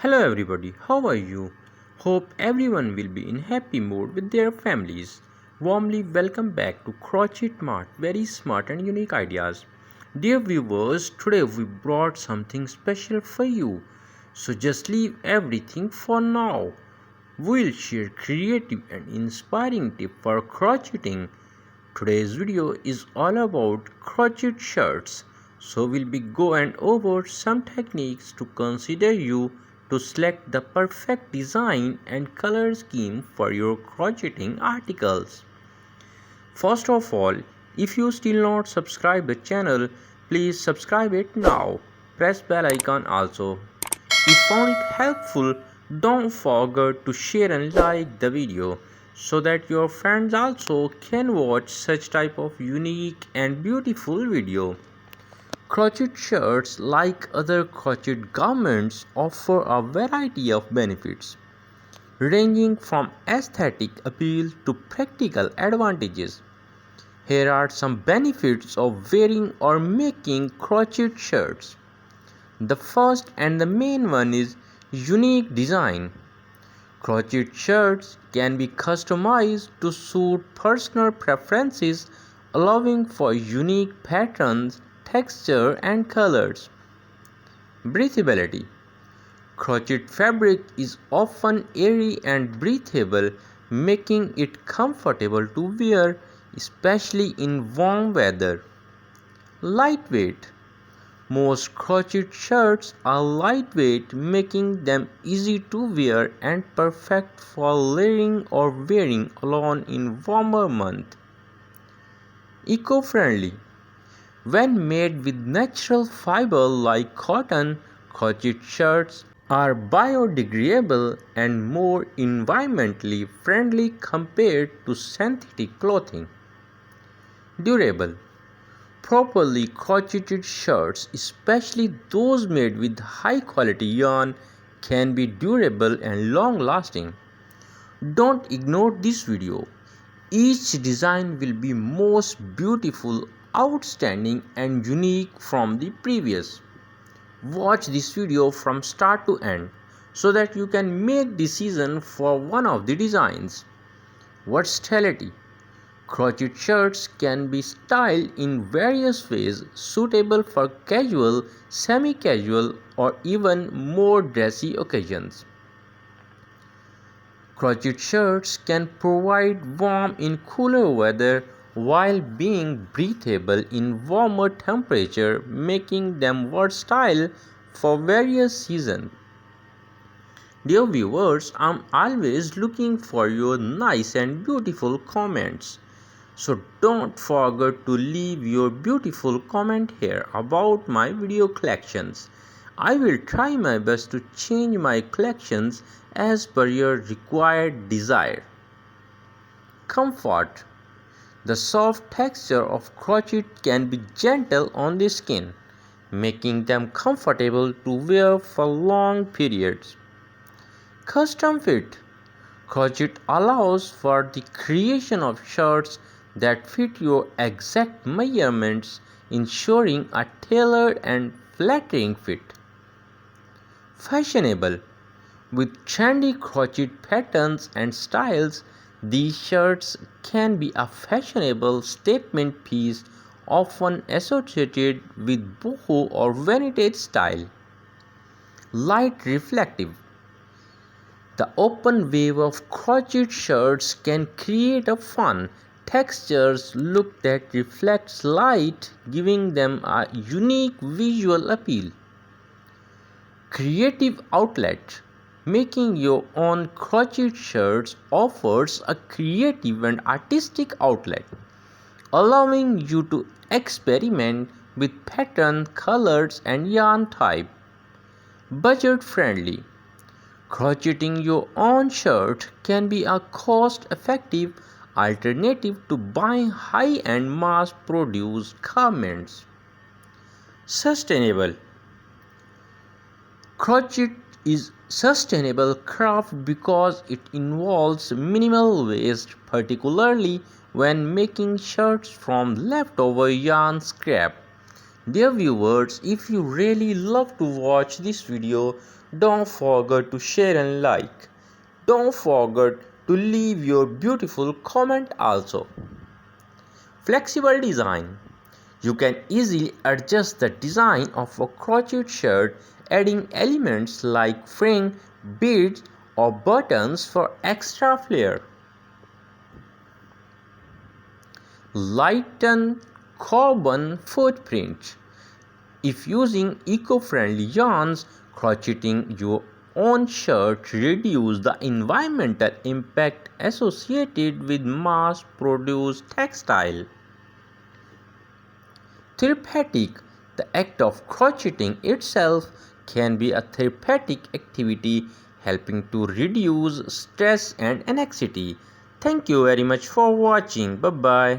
Hello everybody, how are you? Hope everyone will be in happy mood with their families. Warmly welcome back to Crochet Mart, very smart and unique ideas. Dear viewers, today we brought something special for you. So just leave everything for now. We'll share creative and inspiring tips for crocheting. Today's video is all about crochet shirts. So we'll be going over some techniques to consider you to select the perfect design and color scheme for your crocheting articles. First of all, if you still not subscribe the channel, please subscribe it now. Press bell icon also. If found it helpful, don't forget to share and like the video so that your friends also can watch such type of unique and beautiful video. Crochet shirts, like other crochet garments, offer a variety of benefits, ranging from aesthetic appeal to practical advantages. Here are some benefits of wearing or making crochet shirts. The first and the main one is unique design. Crochet shirts can be customized to suit personal preferences, allowing for unique patterns, texture, and colors. Breathability. Crochet fabric is often airy and breathable, making it comfortable to wear, especially in warm weather. Lightweight. Most crochet shirts are lightweight, making them easy to wear and perfect for layering or wearing alone in warmer months. Eco-friendly. When made with natural fiber like cotton, crochet shirts are biodegradable and more environmentally friendly compared to synthetic clothing. Durable. Properly crocheted shirts, especially those made with high quality yarn, can be durable and long lasting. Don't ignore this video. Each design will be most beautiful, outstanding, and unique from the previous. Watch this video from start to end so that you can make decision for one of the designs. Versatility. Crochet shirts can be styled in various ways, suitable for casual, semi-casual, or even more dressy occasions. Crochet shirts can provide warmth in cooler weather while being breathable in warmer temperature, making them versatile for various seasons. Dear viewers, I'm always looking for your nice and beautiful comments. So don't forget to leave your beautiful comment here about my video collections. I will try my best to change my collections as per your required desire. Comfort. The soft texture of crochet can be gentle on the skin, making them comfortable to wear for long periods. Custom fit. Crochet allows for the creation of shirts that fit your exact measurements, ensuring a tailored and flattering fit. Fashionable. With trendy crochet patterns and styles, these shirts can be a fashionable statement piece, often associated with boho or vintage style. Light reflective. The open wave of crochet shirts can create a fun, textures look that reflects light, giving them a unique visual appeal. Creative outlet. Making your own crochet shirts offers a creative and artistic outlet, allowing you to experiment with pattern, colors, and yarn type. Budget friendly. Crocheting your own shirt can be a cost-effective alternative to buying high-end mass-produced garments. Sustainable. Crochet is sustainable craft because it involves minimal waste, particularly when making shirts from leftover yarn scrap. Dear viewers, if you really love to watch this video, Don't forget to share and like. Don't forget to leave your beautiful comment also. Flexible design. You can easily adjust the design of a crochet shirt, adding elements like fringe, beads, or buttons for extra flair. Lighten carbon footprint. If using eco-friendly yarns, crocheting your own shirt reduces the environmental impact associated with mass-produced textile. Therapeutic. The act of crocheting itself can be a therapeutic activity helping to reduce stress and anxiety. Thank you very much for watching. Bye bye.